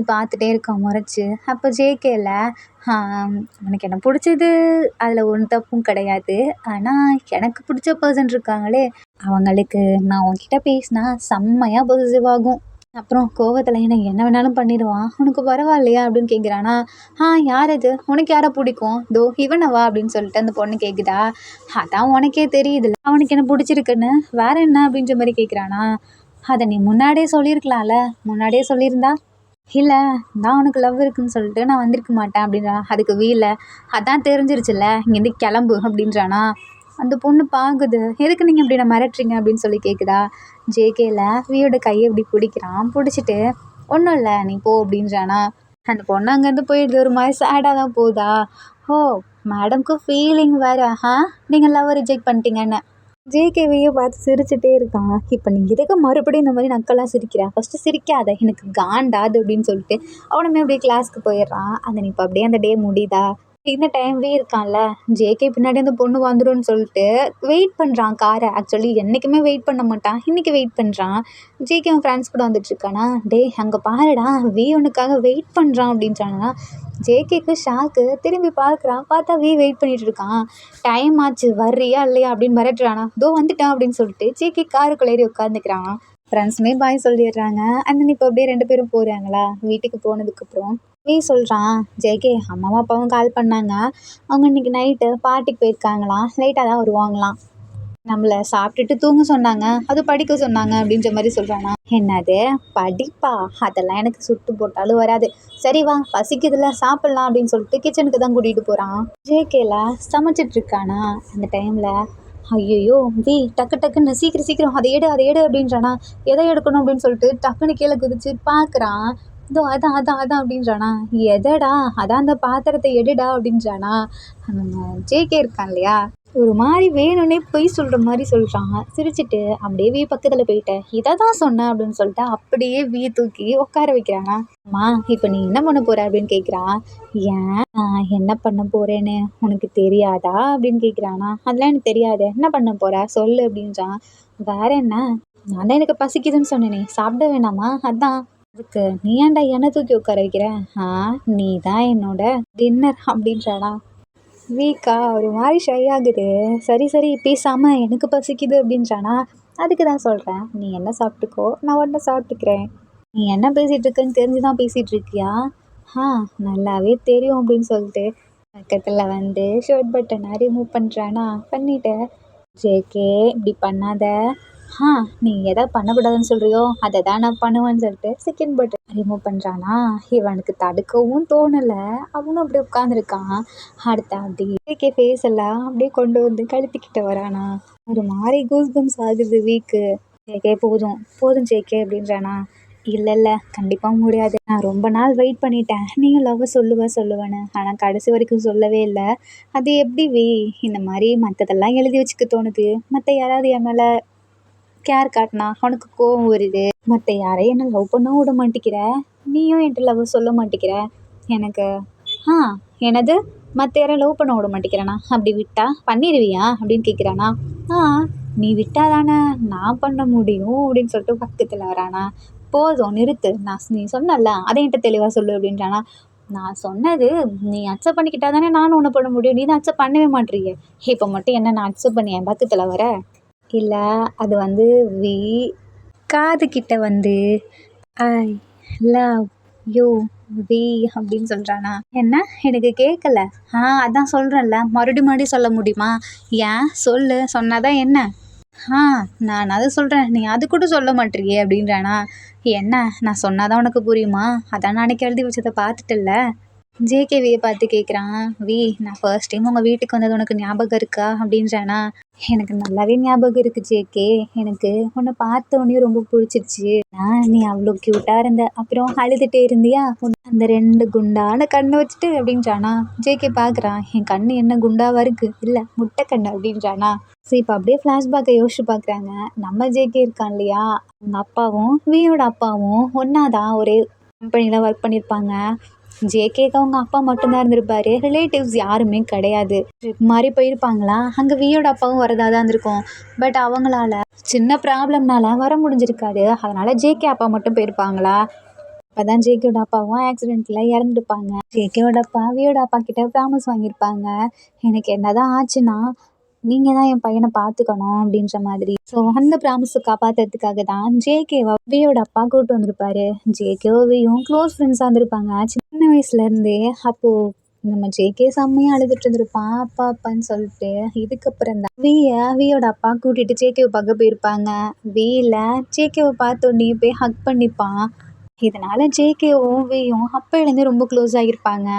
பார்த்துட்டே இருக்கான் முறைச்சி. அப்போ ஜேகேல உனக்கு என்ன பிடிச்சது, அதில் ஒன்றும் தப்பும் கிடையாது, ஆனால் எனக்கு பிடிச்ச பர்சன் இருக்காங்களே அவங்களுக்கு நான் உன்கிட்ட பேசினா செம்மையாக பொசிட்டிவ் ஆகும். அப்புறம் கோவத்தில் என்ன வேணாலும் பண்ணிடுவான், உனக்கு பரவாயில்லையா அப்படின்னு கேட்குறானா. யார் இது, உனக்கு யாரை பிடிக்கும், தோ இவனவா அப்படின்னு சொல்லிட்டு அந்த பொண்ணு கேட்குதா. அதான் உனக்கே தெரியுதுல்ல அவனுக்கு என்ன பிடிச்சிருக்குன்னு, வேற என்ன அப்படின்ற மாதிரி கேட்குறானா. அதை நீ முன்னாடியே சொல்லியிருக்கலாம்ல, முன்னாடியே சொல்லியிருந்தா இல்லை நான் உனக்கு லவ் இருக்குன்னு சொல்லிட்டு நான் வந்திருக்க மாட்டேன் அப்படின்றான். அதுக்கு அதான் தெரிஞ்சிருச்சுல்ல, இங்கேருந்து கிளம்பு அப்படின்றானா. அந்த பொண்ணு பார்க்குது. எதுக்கு நீங்கள் இப்படி நான் மிரட்டுறீங்க அப்படின்னு சொல்லி கேட்குதா. ஜேகேல வியோட கையை இப்படி பிடிக்கிறான். பிடிச்சிட்டு ஒன்றும் இல்லை நீ போ அப்படின்றானா. அந்த பொண்ணு அங்கேருந்து போயிடுது. ஒரு மாதிரி சேடாக தான் போகுதா. மேடம்க்கு ஃபீலிங் வேறு, நீங்கள் லவ் ரிஜெக்ட் பண்ணிட்டீங்கன்னு. ஜேகேவையே பார்த்து சிரிச்சுட்டே இருக்கான். இப்போ நீ எதுக்கு மறுபடியும் இந்த மாதிரி நக்கெல்லாம் சிரிக்கிற, ஃபஸ்ட்டு சிரிக்காத, எனக்கு காண்டாது அப்படின்னு சொல்லிட்டு அவனுமே அப்படியே கிளாஸ்க்கு போயிடுறான். நீ இப்போ அப்படியே அந்த டே முடியுதா. இந்த டைம்வே இருக்கான்ல, ஜேகே பின்னாடி அந்த பொண்ணு வந்துடும்னு சொல்லிட்டு வெயிட் பண்ணுறான் காரை. ஆக்சுவலி என்றைக்குமே வெயிட் பண்ண மாட்டான், இன்றைக்கி வெயிட் பண்ணுறான். ஜேகே அவன் ஃப்ரெண்ட்ஸ் கூட வந்துட்டுருக்கானா. டே அங்கே பாருடா, ஒன்றுக்காக வெயிட் பண்ணுறான் அப்படின்றானா. ஜேகேக்கு ஷாக்கு. திரும்பி பார்க்குறான். பார்த்தா வெயிட் பண்ணிட்டு இருக்கான். டைம் ஆச்சு வர்றியா இல்லையா அப்படின்னு மிரட்டுறானா. தோ வந்துட்டான் அப்படின்னு சொல்லிட்டு ஜேகே காருக்குள்ள ஏறி உட்காந்துக்கிறான். ஃப்ரெண்ட்ஸுமே பாய் சொல்லிடுறாங்க. அண்ட் இப்போ அப்படியே 2 பேரும் போகிறாங்களா. வீட்டுக்கு போனதுக்கப்புறம் சொல்கிறான். ஜேகே அம்மாவும் அப்பாவும் கால் பண்ணாங்க. அவங்க இன்னைக்கு நைட்டு பார்ட்டிக்கு போயிருக்காங்களாம். லேட்டாக தான் வருவாங்களாம். நம்மளை சாப்பிட்டுட்டு தூங்க சொன்னாங்க. அது படிக்க சொன்னாங்க அப்படின்ற மாதிரி சொல்கிறானா. என்னது படிப்பா? அதெல்லாம் எனக்கு சுட்டு போட்டாலும் வராது. சரி வா பசிக்குதுல சாப்பிட்லாம் அப்படின்னு சொல்லிட்டு கிச்சனுக்கு தான் கூட்டிகிட்டு போகிறான். ஜேகேல சமைச்சிட்டு இருக்கானா. அந்த டைமில் ஐயோ டக்கு டக்குன்னு சீக்கிரம் சீக்கிரம் அதை எடு அப்படின்றானா. எதை எடுக்கணும் அப்படின்னு சொல்லிட்டு டக்குன்னு கீழே குதிச்சு பார்க்குறான். இதோ அதான் அதான் அதான் அப்படின்றானா. எதடா? அதான் அந்த பாத்திரத்தை எடுடா அப்படின்றானா. நம்ம ஜேகே இருக்கான் இல்லையா, ஒரு மாதிரி வேணும்னே பொய் சொல்கிற மாதிரி சொல்கிறான். சிரிச்சிட்டு அப்படியே பக்கத்தில் போயிட்டேன். இதை தான் சொன்னேன் அப்படின்னு சொல்லிட்டு அப்படியே தூக்கி உட்கார வைக்கிறானா. அம்மா இப்போ நீ என்ன பண்ண போகிற அப்படின்னு கேட்குறான். ஏன் நான் என்ன பண்ண போகிறேன்னு உனக்கு தெரியாதா அப்படின்னு கேட்குறானா. அதெல்லாம் எனக்கு தெரியாது. என்ன பண்ண போகிற சொல்லு அப்படின்றான். வேற என்ன, நான் தான் எனக்கு பசிக்குதுன்னு சொன்னேனே, சாப்பிட வேணாமா? அதான். அதுக்கு நீ ஏன்டா என்ன தூக்கி உட்கார வைக்கிற? நீ தான் என்னோட டின்னர் அப்படின்றானா. வீக்கா ஒரு மாதிரி ஷை ஆகுது. சரி சரி பேசாமல் எனக்கு பசிக்குது அப்படின்றானா. அதுக்கு தான் சொல்கிறேன், நீ என்ன சாப்பிட்டுக்கோ, நான் உடனே சாப்பிட்டுக்கிறேன். நீ என்ன பேசிகிட்டு இருக்குன்னு தெரிஞ்சு தான் பேசிகிட்டு இருக்கியா? நல்லாவே தெரியும் அப்படின்னு சொல்லிட்டு பக்கத்தில் வந்து ஷர்ட் பட்டனை ரிமூவ் பண்ணுறானா. பண்ணிவிட்டு ஜேகே இப்படி பண்ணாத. நீ எதை பண்ணக்கூடாதுன்னு சொல்கிறியோ அதை தான் நான் பண்ணுவேன்னு சொல்லிட்டு செகண்ட் பட்டன் ரிமூவ் பண்ணுறானா. இவனுக்கு தடுக்கவும் தோணலை. அவனும் அப்படியே உட்காந்துருக்கான். அடுத்த அப்படியே ஜேகே ஃபேஸ் எல்லாம் அப்படியே கொண்டு வந்து கழுத்திக்கிட்ட வரானா. ஒரு மாதிரி கூஸ்பம்ஸ் ஆகுது வீக்கு. ஜேகே போதும் போதும் ஜேகே அப்படின்றானா. இல்லை கண்டிப்பாக முடியாது. நான் ரொம்ப நாள் வெயிட் பண்ணிட்டேன். நீயும் லவ் சொல்லுவேன்னு. ஆனால் கடைசி வரைக்கும் சொல்லவே இல்லை. அது எப்படி இந்த மாதிரி மற்றதெல்லாம் எழுதி வச்சுக்க தோணுது. மற்ற யாராவது என் மேலே கேர் காட்டினா அவனுக்கு கோவம் வருது. மற்ற யாரையும் என்ன லவ் பண்ணவும் விட மாட்டேங்கிற. நீயும் என்கிட்ட லவ் சொல்ல மாட்டேங்கிற. எனக்கு எனது மற்ற யாரையும் லவ் பண்ண விட மாட்டேங்கிறானா. அப்படி விட்டா பண்ணிடுவியா அப்படின்னு கேட்குறானா. நீ விட்டா தானே நான் பண்ண முடியும் அப்படின்னு சொல்லிட்டு பக்கத்தில் வரானா. போதும் நிறுத்து. நீ சொன்னல அதை என்கிட்ட தெளிவாக சொல்லு அப்படின்றானா. நான் சொன்னது நீ அக்செப்ட் பண்ணிக்கிட்டா தானே நானும் ஒன்று பண்ண முடியும். நீ தான் அக்செப்ட் பண்ணவே மாட்டேறியே. இப்போ மட்டும் என்ன நான் அக்செப்ட் பண்ணி என் பக்கத்தில் வர இல்லை. அது வந்து காது கிட்ட வந்து ஐ லவ் யூ அப்படின்னு சொல்கிறானா. என்ன எனக்கு கேட்கல. அதான் சொல்கிறேன்ல, மறுபடியும் சொல்ல முடியுமா? ஏன் சொல்லு, சொன்னாதான் என்ன? நான் அதை சொல்கிறேன், நீ அது கூட சொல்ல மாட்டேறியே அப்படின்றானா. என்ன நான் சொன்னாதான் உனக்கு புரியுமா? அதான் நான் அன்னைக்கு எழுதி வச்சதை பார்த்துட்டல. ஜேகேவியை பார்த்து கேட்குறான். நான் ஃபர்ஸ்ட் டைம் உங்கள் வீட்டுக்கு வந்தது உனக்கு ஞாபகம் இருக்கா அப்படின்றானா. எனக்கு நல்லாவே ஞாபகம் இருக்குது ஜேகே. எனக்கு உன்னை பார்த்தோன்னே ரொம்ப பிடிச்சிருச்சு. நீ அவ்வளோ க்யூட்டாக இருந்த. அப்புறம் அழுதுகிட்டே இருந்தியா, அந்த 2 குண்டான கண்ணை வச்சுட்டு அப்படின்றானா. ஜேகே பார்க்குறான். என் கண்ணு என்ன குண்டாவாக இருக்குது? இல்லை முட்டை கண்ணு அப்படின்றானா. இப்போ அப்படியே ஃப்ளாஷ்பேக்கை யோசிச்சு பார்க்குறாங்க. நம்ம ஜேகே இருக்கான் இல்லையா, அவங்க அப்பாவும் வியோட அப்பாவும் ஒன்றா தான் ஒரே கம்பெனியில் ஒர்க் பண்ணியிருப்பாங்க. ஜேகேக்கு அவங்க அப்பா மட்டும்தான் இருந்திருப்பாரு. ரிலேட்டிவ்ஸ் யாருமே கிடையாது. ட்ரிப் மாதிரி போயிருப்பாங்களா. அங்கே வியோட அப்பாவும் வரதா தான் இருந்திருக்கும். பட் அவங்களால சின்ன ப்ராப்ளம்னால வர முடிஞ்சிருக்காது. அதனால் ஜேகே அப்பா மட்டும் போயிருப்பாங்களா. அப்போ தான் ஜேகேயோட அப்பாவும் ஆக்சிடெண்ட்டில் இறந்துருப்பாங்க. ஜேகேயோட அப்பா வியோட அப்பா கிட்ட ப்ராமிஸ் வாங்கியிருப்பாங்க. எனக்கு என்ன தான் ஆச்சுன்னா நீங்கள் தான் என் பையனை பார்த்துக்கணும் அப்படின்ற மாதிரி. ஸோ அந்த ப்ராமிஸை காப்பாற்றுறதுக்காக தான் ஜேகேவை வியோட அப்பா கூப்பிட்டு வந்திருப்பாரு. ஜேகேவையும் க்ளோஸ் ஃப்ரெண்ட்ஸாக இருந்திருப்பாங்க சின்ன வயசுலேருந்தே. அப்போது நம்ம ஜேகே செம்மையாக அழுதுட்டு இருந்திருப்பான் அப்பான்னு சொல்லிட்டு. இதுக்கப்புறம் தான் வியோட அப்பா கூட்டிகிட்டு ஜேகேவை பார்க்க போயிருப்பாங்க. வீல ஜேகேவை பார்த்தோன்னே போய் ஹக் பண்ணிப்பான். இதனால் ஜேகேவும் வியும் அப்போலேருந்து ரொம்ப க்ளோஸ் ஆகியிருப்பாங்க.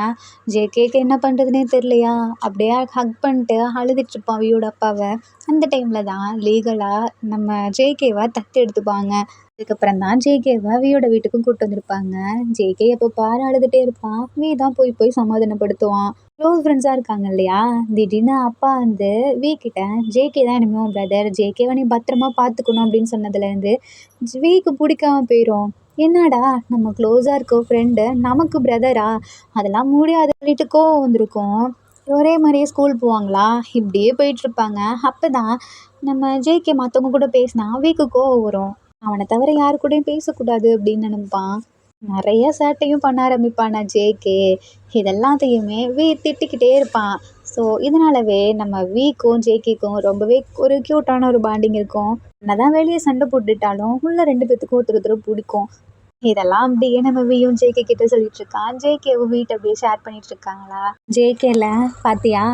ஜேகேக்கு என்ன பண்ணுறதுனே தெரியலையா, அப்படியே ஹக் பண்ணிட்டு அழுதுட்ருப்பான் வியோட அப்பாவை. அந்த டைமில் தான் லீகலாக நம்ம ஜேகேவை தத்து எடுத்துப்பாங்க. அதுக்கப்புறம் தான் ஜேகேவை வியோட வீட்டுக்கும் கூப்பிட்டு வந்திருப்பாங்க. ஜேகே எப்போ பாரு அழுதுகிட்டே இருப்பான். தான் போய் சமாதானப்படுத்துவான். க்ளோஸ் ஃப்ரெண்ட்ஸாக இருக்காங்க இல்லையா. திடீர்னு அப்பா வந்து கிட்ட ஜேகே தான் இனிமேல் பிரதர், ஜேகேவை நீ பத்திரமா பார்த்துக்கணும் அப்படின்னு சொன்னதுலேருந்து விக்கு பிடிக்காம போயிடும். என்னடா நம்ம க்ளோஸாக இருக்க ஃப்ரெண்டு நமக்கு பிரதரா, அதெல்லாம் முடியாது சொல்லிட்டு கோவம் வந்திருக்கும். ஒரே மாதிரியே ஸ்கூல் போவாங்களா, இப்படியே போயிட்டுருப்பாங்க. அப்போ தான் நம்ம ஜேகே மற்றவங்க கூட பேசினா வீக்கு கோவம் வரும். அவனை தவிர யாரு கூடயும் பேசக்கூடாது அப்படின்னு நினைப்பான். நிறைய சேட்டையும் பண்ண ஆரம்பிப்பானா ஜேகே. இதெல்லாத்தையுமே திட்டிக்கிட்டே இருப்பான். ஸோ இதனாலவே நம்ம விக்கும் ஜேகேக்கும் ரொம்பவே ஒரு க்யூட்டான ஒரு பாண்டிங் இருக்கும். என்னதான் வெளியே சண்டை போட்டுட்டாலும் உள்ள 2 பேத்துக்கும் ஒருத்தர் ஒருத்தர் பிடிக்கும். இதெல்லாம் அப்படியே நம்ம வியும் ஜேகே கிட்ட சொல்லிட்டு இருக்கான். ஜேகேவும் வீட்டை அப்படியே ஷேர் பண்ணிட்டு இருக்காங்களா. ஜேகேல பார்த்தியா,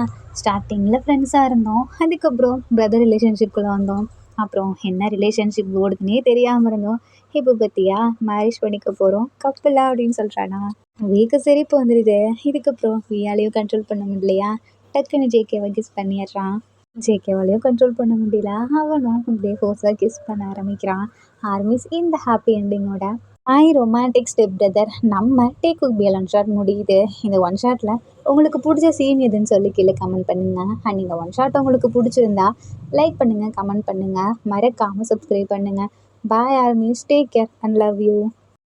ஸ்டார்டிங்கில் ஃப்ரெண்ட்ஸாக இருந்தோம், அதுக்கப்புறம் பிரதர் ரிலேஷன்ஷிப்குள்ளே வந்தோம், அப்புறம் என்ன ரிலேஷன்ஷிப் ஓடுதுன்னே தெரியாமல் இருந்தோம், இப்போ பார்த்தியா மேரேஜ் பண்ணிக்க போகிறோம் கப்பலா அப்படின்னு சொல்கிறானா. வீக்கு சிரிப்பு வந்துடுது. இதுக்கப்புறம் வியாலையும் கண்ட்ரோல் பண்ண முடியலையா, டக்குன்னு ஜேகேவை கிஸ் பண்ணிடுறான். ஜேகேவாலையும் கண்ட்ரோல் பண்ண முடியல, அவனும் அப்படியே ஃபோர்ஸாக கிஸ் பண்ண ஆரம்பிக்கிறான். ஆர்மிஸ் இந்த ஹாப்பி எண்டிங்கோட ஐ ரொமான்டிக் ஸ்டெப் பிரதர் நம்ம Taekook B a one shot முடியுது. இந்த ஒன் ஷாட்டில் உங்களுக்கு பிடிச்ச சீன் எதுன்னு சொல்லி கீழே கமெண்ட் பண்ணுங்கள். அண்ட் இந்த ஒன் ஷாட் உங்களுக்கு பிடிச்சிருந்தா லைக் பண்ணுங்கள், கமெண்ட் பண்ணுங்கள், மறக்காமல் சப்ஸ்கிரைப் பண்ணுங்கள். Bye armies, take care and love you.